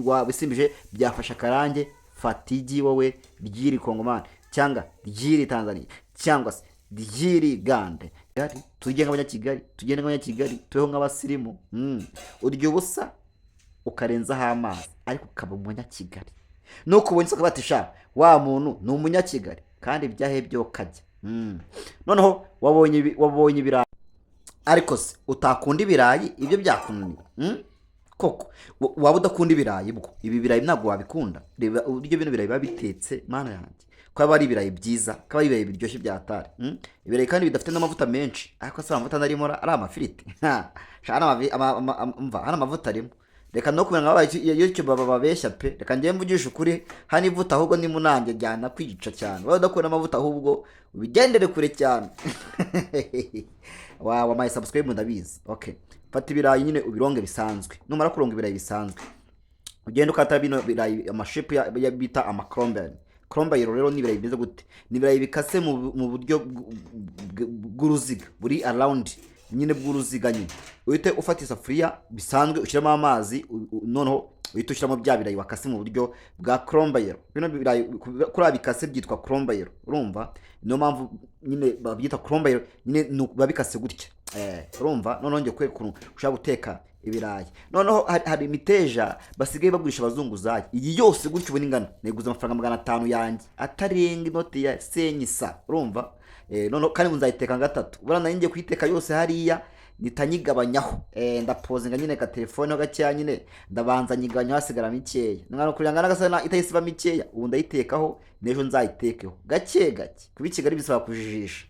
wabisimbije byafasha akarange fata igi wowe ryiri Kongomani cyangwa ryiri Tanzania cyangwa se ryiri Gande tujye nk'abanyakigali tubeho nk'abasirimu urya ubusa ukarenzaho amazi ariko ukaba umunyakigali nuko ubonye isoko batisha wa muntu ni umunyakigali kandi byahe byo kajya noneho wabonye ibirayi ariko se utakunda ibirayi ibyo byakunanira koko waba udakunda ibirayi bwo ibi birayi ntabwo wabikunda reba uburyo bino birayi biba bitetse mana yanjye ko aba ari ibirayi byiza ko ari ibirayi biryoshye bya atari ibirayi kandi bidafite n'amavuta menshi ariko se amavuta narimo ari amafiriti hano amavuta arimo reka no kumenya iyo bababeshya pe reka njye mvugisha ukuri hano ivuta ahubwo ni munange jyana kwigica cyane waba udakunda amavuta ahubwo ubigendere kure cyane wamaye subscribe ndabizi okay fata ibirayi nyine ubironge bisanzwe numara kuronga ibirayi bisanzwe ugenda ukata bino birayi amashipu ya bita amakrombe rero ni ibirayi bimeze gute ni ibirayi bikase mu buryo bw'uruziga buri around nyine bw'uruziga nyine uhite ufata isafuriya bisanzwe ushyiramo amazi noneho uhite ushyiramo bya birayi wakase mu buryo bwa krombayero bino birayi kuri abikase byitwa krombayero urumva niyo mpamvu nyine babyita krombayero nyine babikase gutya urumva noneho ngiye kwekuntu ushaka guteka ibirayi noneho hari imiteja basigaye bagurisha abazunguzayi iyi yose gutyo ubona ingana neguza amafaranga 500 yanjye atarenga inoti ya senyisa urumva noneho kandi nzayiteka gatatu bura nari ngiye kuyiteka yose hariya nitanyigabanyaho ndapozinga nyine ka telefone ho gakeya nyine ndabanza nyigabanya hasigara mikeya ngana kuranga nagasana itayisiba mikeya ubu ndayitekaho nejo nzayitekeho gake kubi Kigali bisaba kujijisha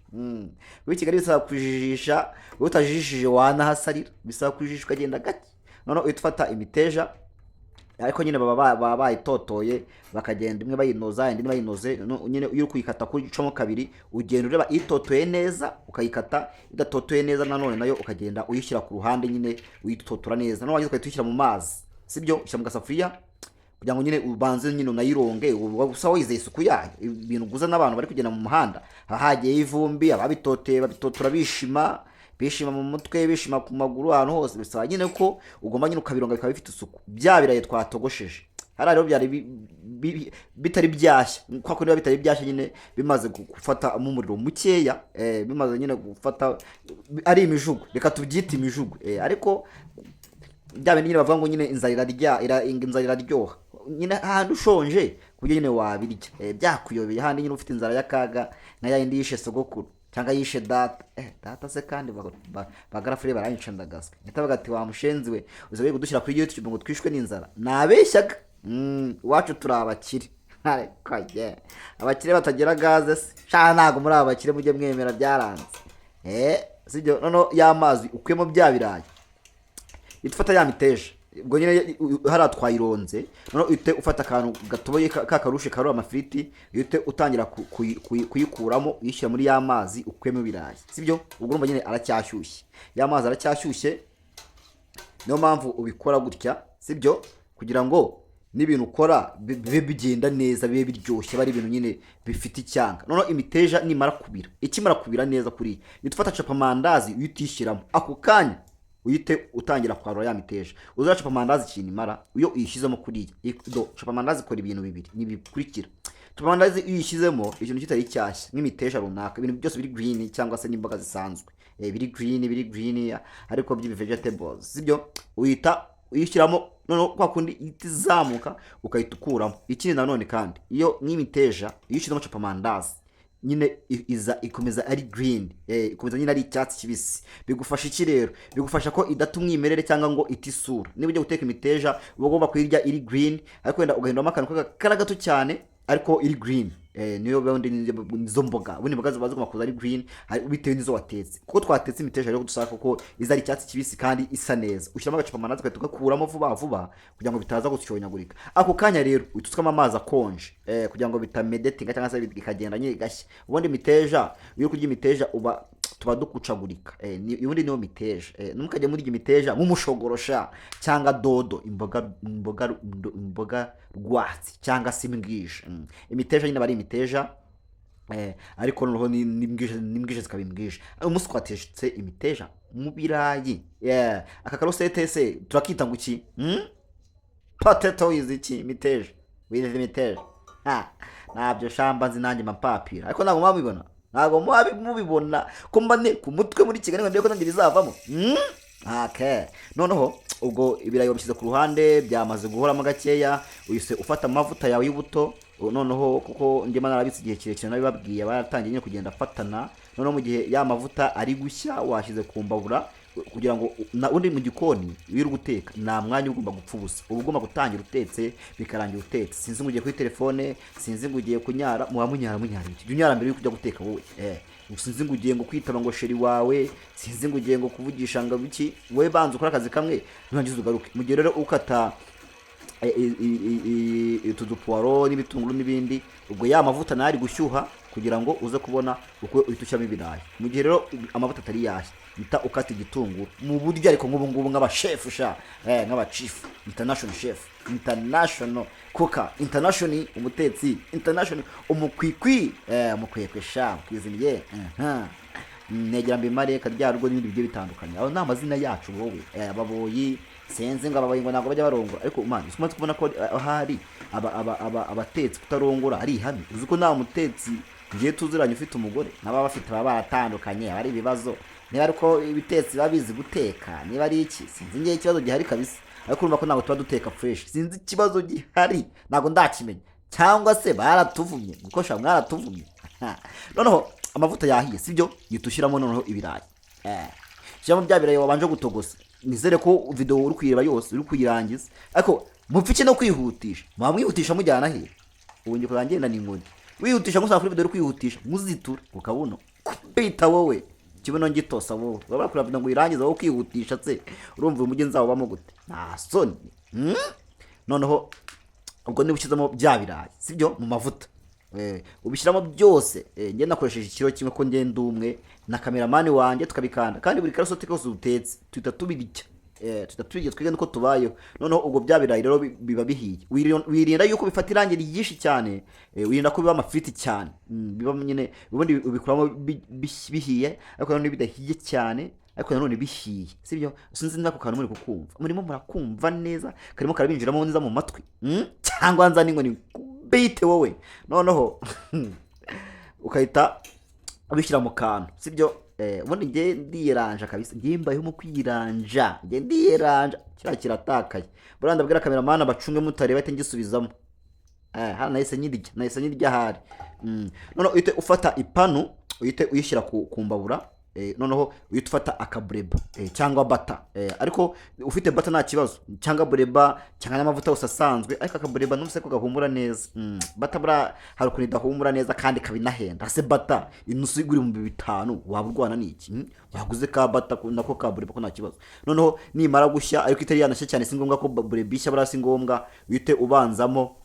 kubi Kigali bisaba kujijisha utajijishije wana hasarira bisaba kujijisha ukagenda gake none utufata imiteja ariko nyine baba bayitotoye bakagenda imwe bayinoza indi bayinoze nyine iyo kuyikata kuri cyomo kabiri ugenda ureba itotoye neza ukayikata idatotoye neza nanone nayo ukagenda uyishyira ku ruhande nyine uyitotora neza no wagize ukayishyira mu mazi sibyo ushyira mu gasafuriya kugira ngo nyine ubanze nyine unayironge usa wizeye isuku yayo ibintu guza n'abantu bari kugenda mu muhanda hahagiye ivumbi ababitoteye babitotora bishima mu mutwe bishima ku maguru ahantu hose bisaba nyine ko ugomba nyine ukabironga bikaba bifite isuku bya birayi twatogosheje hari rero byari bitari byashya kwa ko bitari byashya nyine bimaze gufata mu muriro mukeya bimaze nyine gufata ari imijugu reka tubyite imijugu ariko byabe nyine bavuga ngo nyine inzara iraryoha nyine ahantu ushonje kujye nyine wabirya byakuyobeye handi nyine ufite inzara y'akaga nka yindi yishe sogokuru cyangwa yishe data se kandi bagarafure baranyica ndagaswe nitabaga ati wa mushenzi we uzabe kudushyira kuri YouTube ngo twishwe n'inzara nabeshyaga wacu turabakire ariko abakire batagira gaze se sha ntago muri abakire mujye mwemera byaranze sibyo nono y'amazi ukwemo bya birayi itufata ya miteja ubwo nyine haratwayironze nono ute ufata akantu gatoboye kakarushe karo amafiriti ute utangira kuyikuramo uyishyira muri ya mazi ukwemo birayi sibyo ubwo urumva nyine aracyashyushye ya mazi aracyashyushye niyo mpamvu ubikora gutya sibyo kugira ngo n'ibintu ukora bibe bigenda neza bibe biryoshye bari ibintu nyine bifite icyanga nono imiteja nimara kubira ikimara kubira neza kuri itufata capa mandazi uyitishyiramo ako kanya uyite utangira kwarura ya miteja uzacapa mandazi kintu imara iyo uyishizemo kuri capa mandazi kora ibintu bibiri nibikurikira capa mandazi uyishizemo ikintu kitari cyashya nk'imiteja runaka ibintu byose biri green cyangwa se n'imboga zisanzwe biri green ariko by'ibi vegetables sibyo uyishyiramo noneho kwa kundi itizamuka ukayitukuramo ikindi nanone kandi iyo nk'imiteja uyishizemo capa mandazi nyine ikomeza ari green ikomeza nyine ari icyatsi kibisi bigufasha iki rero bigufasha ko idatumwimerere cyangwa ngo itisura niba ujya guteka imiteja ugomba kuyirya iri green ariko wenda ugahinduramo akantu karagato cyane ariko iri green niyo bende nizo mboga ubundi mboga zibaza kumakuza ari green bitewe nizo watetse kuko twatetse imiteja rero dushaka ko izari icyatsi kibisi kandi isa neza ushyiramo agacupa mandazi tugakuramo vuba kugira ngo bitaza gusyonyagurika ako kanya rero ututsukamo amazi akonje kugira ngo bitamedetinga cyangwa se bikagenda nyine gashya ubundi imiteja iyo kurya imiteja uba tuba dukucagurika ubundi niyo miteja numukajye muri imiteja mumushogorosha cyangwa dodo imboga rwatsi cyangwa se imbwije imiteja nyine bari imiteja ariko noneho n'imbwije zikaba imbwije umunsi twatetse imiteja mu birayi aka karosete se turakita ngo iki potato is iki imiteja with imiteja ntabyo shamba nzi nanjye mapapira ariko ntabwo mubibona ntabwo mubibona ko mbane ku mutwe muri Kigali ngo ndebe ko nanjye bizavamo okay noneho ubwo ibirayi wabishyize ku ruhande byamaze guhoramo gakeya uyise ufata amavuta yawe y'ubuto noneho kuko ndema narabitse igihe kirekire nabibabwiye baratangiye nyine kugenda afatana noneho mu gihe ya mavuta ari gushya washyize ku mbabura kugira ngo undi mu gikoni wiru guteka nta mwanya ugomba gupfa ubusa uba ugomba gutangira utetse bikarangira utetse sinzi ngo ugiye kuri telefone sinzi ngo ugiye kunyara munyara iki unyara mbere yuko ujya guteka wowe sinzi ngo ugiye ngo kwitaba ngo sheri wawe sinzi ngo ugiye ngo kuvugisha ngo biki wowe banza ukora akazi kamwe nurangiza ugaruke mu gihe rero ukata utudupuwaro n'ibitunguru n'ibindi ubwo ya mavuta nayo ari gushyuha kugira ngo uze kubona uko uhita ushyiramo ibirayi mu gihe rero amavuta atari yashya uhita ukata igitunguru mu buryo ariko nk'ubu ngubu nk'abashefu nk'abacifu international kuka international umutetsi international umukwikwi umukwekwe kwizimiye negera mbimare karya rugo n'ibindi bigiye bitandukanye aho nta mazina yacu wowe ababoyi senze ngo ababoyi ngo ntabwo bajya barongora ariko man usumatse kubona ko ahari abatetsi kutarongora ari ihame uzi ko nta mutetsi ngiye tuziranye ufite umugore naba bafite baba baratandukanye ari ibibazo niba ariko ibitetsi babizi guteka niba ari iki sinzi ngiye ikibazo gihari kabisa ariko urumva ko ntabwo tuba duteka fresh sinzi ikibazo gihari ntabwo ndakimenya cyangwa se baratuvumye gukosha mwaratuvumye noneho amavuta yahiye sibyo yitushyiramo noneho ibirayi shyiramo bya birayi wabanje gutogosa nizere ko video uri kuyireba yose uri kuyirangiza ariko mupfike no kwihutisha mwamwihutisha mujyana he ubu ngiye kurangenda n'inkoni wihutisha musaba kuri video uri kwihutisha muzitura ukabuno bita wowe kibuno ngitosa wowe urabona kuri video ngo irangiza wowe kwihutisha tse urumva umugenzi wawe bamo gute nta soni noneho ubwo niba ushyizemo bya birayi sibyo mu mavuta ubishyiramo byose njye nakoresheje ikiro kimwe ko ngenda umwe na kameramani wanjye tukabikanda kandi buri karasote kose utetse tuhita tubirya twige nuko tubayeho noneho ubwo bya birayi rero biba bihiye wirinda yuko bifata irangi ryinshi cyane wirinda ko biba amafiriti cyane biba nyine ubundi ubikuramo bihiye ariko nanone bidahiye cyane ariko nanone bihiye sibyo sinzi nako kantu muri kukumva murimo murakumva neza karimo karabinjiramo neza mu matwi cyangwa nza ningo ni bite wowe noneho ukahita ubishyira mu kantu sibyo ubundi ngiye ndiyeranja kabisa ngiye mbayeho mu kwiranja ngiye ndiyeranja kiratakaye buranda bwira kameramani abacunge mutareba ate ngisubizamo hano nahise nyirya hari noneho uhite ufata ipanu uhite uyishyira ku mbabura noneho uhita ufata akabureba cyangwa bata ariko ufite bata nta kibazo cyangwa bureba cyangwa n'amavuta yose asanzwe ariko akabureba n'umuse ko gahumura neza bata bura hari ukuntu idahumura neza kandi kabinahenda hase bata inusu igura mu 5 waba urwana n'iki waguze ka bata nako kabureba ko nta kibazo noneho nimara gushya ariko itari yanashya cyane si ngombwa ko bureba ishya barasi ngombwa uhite ubanzamo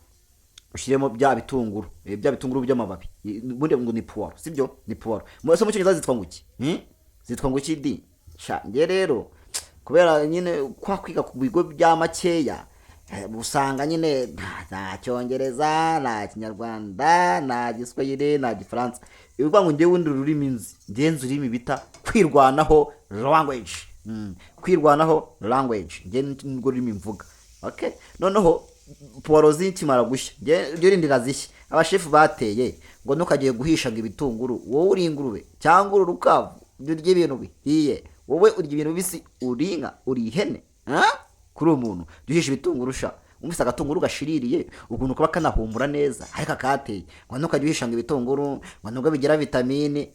ushiremo bya bitunguru by'amababi ubundi ngo ni puwaro sibyo ni puwaro mwese mu cyongereza zitwa nguki zitwa nguki di nge rero kubera nyine kwa kwiga ku bigo bya makeya usanga nyine nta cyongereza nta kinyarwanda nta giswahili nta gifaransa bivuga ngo ngewe undi rurimi ngenzi urimi bita kwirwanaho language nge ngo rurimi mvuga okay noneho puwaro zikimara gushya ryo rindira zishya abashefu bateye ngo ntukagiye guhishaga ibitunguru wowe uri ingurube cyangwa urukavu urya ibintu bihiye wowe urya ibintu bibisi urinka uri ihene kuri umuntu duhisha ibitunguru sha umvise agatunguru gashiririye ukuntu kuba kanahumura neza ariko akateye ngo ntukajye uhishanga ibitunguru ngo nubwo bigira vitamine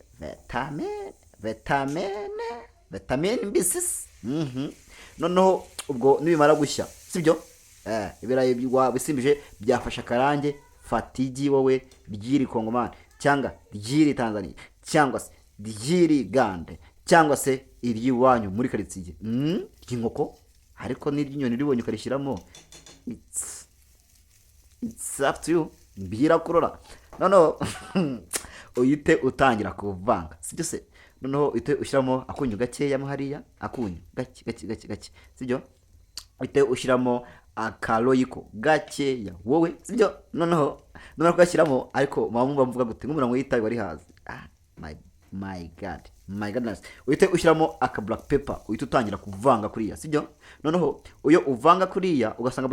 mbisi noneho ubwo nibimara gushya sibyo ibirayi bisimbije byafasha akarange fatigi wowe ryiri Kongomani cyangwa ryiri Tanzania cyangwa se ryiri Gande cyangwa se iry'iwanyu muri karitsiye ry'inkoko ariko n'iry'inyoni ribonye ukarishyiramo it's up to you birakurora noneho uyite utangira kuvanga sibyo se noneho uhite ushyiramo akunyu gakeya hariya akunyu gake sibyo uhite ushyiramo akaroyiko gakeya wowe sibyo noneho kugashyiramo ariko mwumva mvuga gute nk'umurango yitaye wari hazi my my god, my goodness. Uhite ushyiramo aka black pepper, uhite utangira kuvanga kuriya, sibyo? Noneho uyo uvanga kuriya ugasanga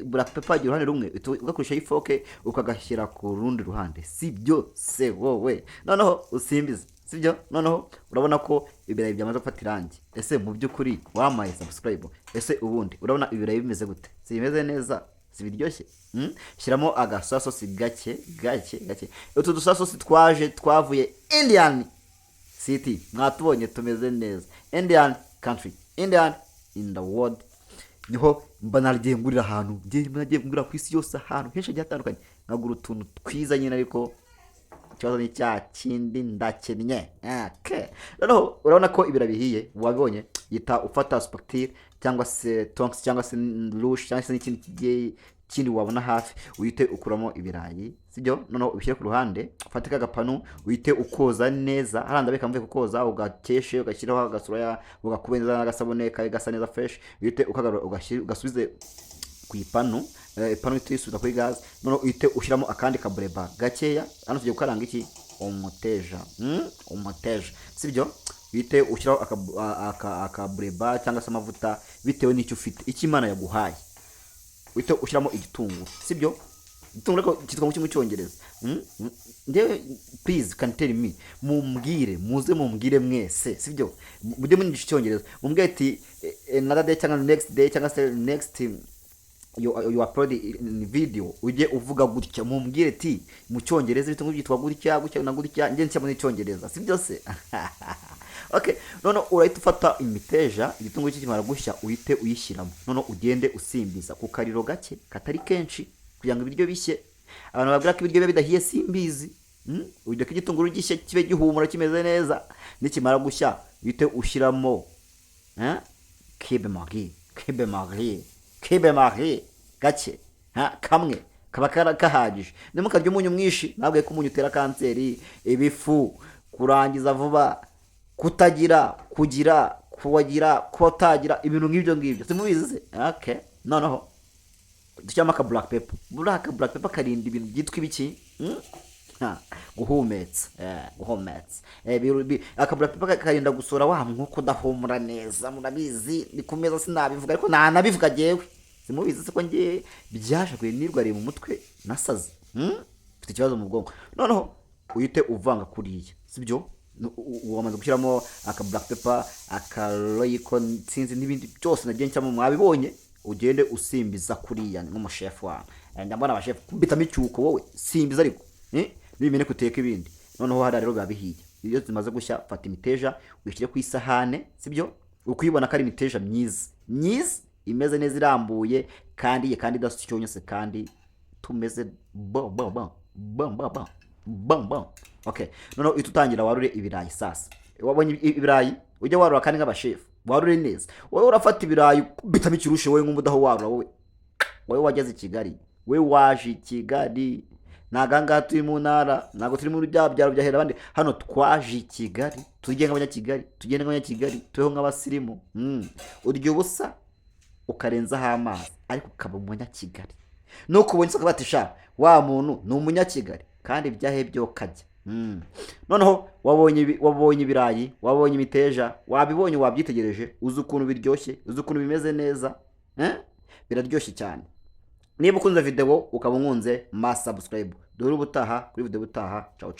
black pepper igiye uruhande rumwe, ugakoresha ifoke ukagashyira ku rundi ruhande, sibyo se wowe? Noneho usimbiza, sibyo? Noneho urabona ko ibirayi byamaze gufata irangi. Ese mu by'ukuri wamaye subscribe? Ese ubundi urabona ibirayi bimeze gute? Si bimeze neza? Si biryoshye? Shyiramo agasasosi gake. Utu dusasosi twavuye Indian city, mwatubonye tumeze neza. Indian country, Indian in the world. Niho mba nagiye ngurira ahantu, nagiye ngurira ku isi yose ahantu henshi hagiye hatandukanye, nkagura utuntu twiza nyine, ariko ikibazo ni cya kindi ndakennye. Noneho urabona ko ibirabihiye, wabibonye, yita ufata spatule cyangwa se tonks cyangwa se rouge cyangwa se n'ikindi kindi wabona hafi, uhite ukuramo ibirayi, sibyo? Noneho ubishyire ku ruhande, ufate agapanu, uhite ukoza neza, haranda beka mvuye kukoza, ugakeshe, ugashyiraho agasura, ugakubenza n'agasabone kawe gasa neza fresh, uhite ukagarura ugasubize ku ipanu, ipanu itisubiza kuri gaz. Noneho uhite ushyiramo akandi kabureba gakeya, hano tugiye gukaranga iki? Umuteja, sibyo? Uhite ushyiraho akabureba cyangwa se amavuta bitewe n'icyo ufite, icyo Imana yaguhaye. Uhite ushyiramo igitunguru, sibyo? Igitunguru ariko cyitwa mu cyongereza. Ndewe please can tell me, mumbwire mwese, sibyo? Mujye munyigisha icyongereza, mumbwire ati another day cyangwa next day cyangwa se next you upload in video, ujye uvuga gutya, mumbwire ati mu cyongereza ibitunguru byitwa gutya na gutya, nge nshyira mu cyongereza, sibyo se? Okay, noneho urahita ufata imiteja, igitunguru kikimara gushya uhite uyishyiramo, noneho ugende usimbiza ku kariro gake katari kenshi kugira ngo ibiryo bishye. Abantu babwira ko ibiryo bidahiye simbizi, ujye ko igitunguru gishye kibe gihumura kimeze neza, nikimara gushya uhite ushyiramo kibe magi gake, kamwe kaba kahagije. Nimukarya umunyu mwinshi, nabwiye ko umunyu utera kanseri, ibifu, kurangiza vuba, kugira, kutagira, ibintu nk'ibyo ngibyo, simubizi se? Okay, noneho dushyiramo aka black pepper. Black pepper karinda ibintu byitwa ibiki? Guhumetsa. Aka black pepper karinda gusora wa mwuko udahumura neza, murabizi, ni ku meza sinabivuga, ariko nabivuga jewe, simubizi se ko ngiye byashakwe nirwariye mu mutwe nasaze, mfite ikibazo mu bwonko. Noneho uhite uvanga kuriya, sibyo? Wamaze gushyiramo aka black pepper, aka royco, sinzi n'ibindi byose nagiye nshyiramo, mwabibonye. Ugende usimbiza kuriya nk'umushefu wawe. Ndabona abashefu kubitamo icyuko, wowe simbiza ariko nibimene kuteka ibindi. Noneho hariya rero bihiye, iyo zimaze gushya, fata imiteja uyishyire ku isahane, sibyo? Ukuyibona ko ari imiteja myiza imeze neza, irambuye kandi idashyonyose, kandi tumeze bam. Okay, noneho uhita utangira warure ibirayi sasa. Wabonye ibirayi, ujya warura kandi nk'abashefu, warure neza. Wowe urafata ibirayi bitamo ikirushe, wowe nk'umudaho warura, wowe wageze i Kigali, wowe waje i Kigali, naganga turi mu ntara, nago turi mu byaro byahera abandi, hano twaje i Kigali, tugenga abanyakigali, tubeho nk'abasirimu. Urya ubusa ukarenzaho amazi, ariko ukaba umunyakigali. Nuko ubonye saka batisha wa muntu ni umunyakigali, kandi byahe byo kajya. Noneho wabonye ibirayi, wabonye imiteja, wabibonye, wabyitegereje, uzi ukuntu biryoshye, uzi ukuntu bimeze neza, biraryoshye cyane. Niba ukunze video ukaba unkunze, subscribe. Dore ubutaha kuri video butaha. Ciao.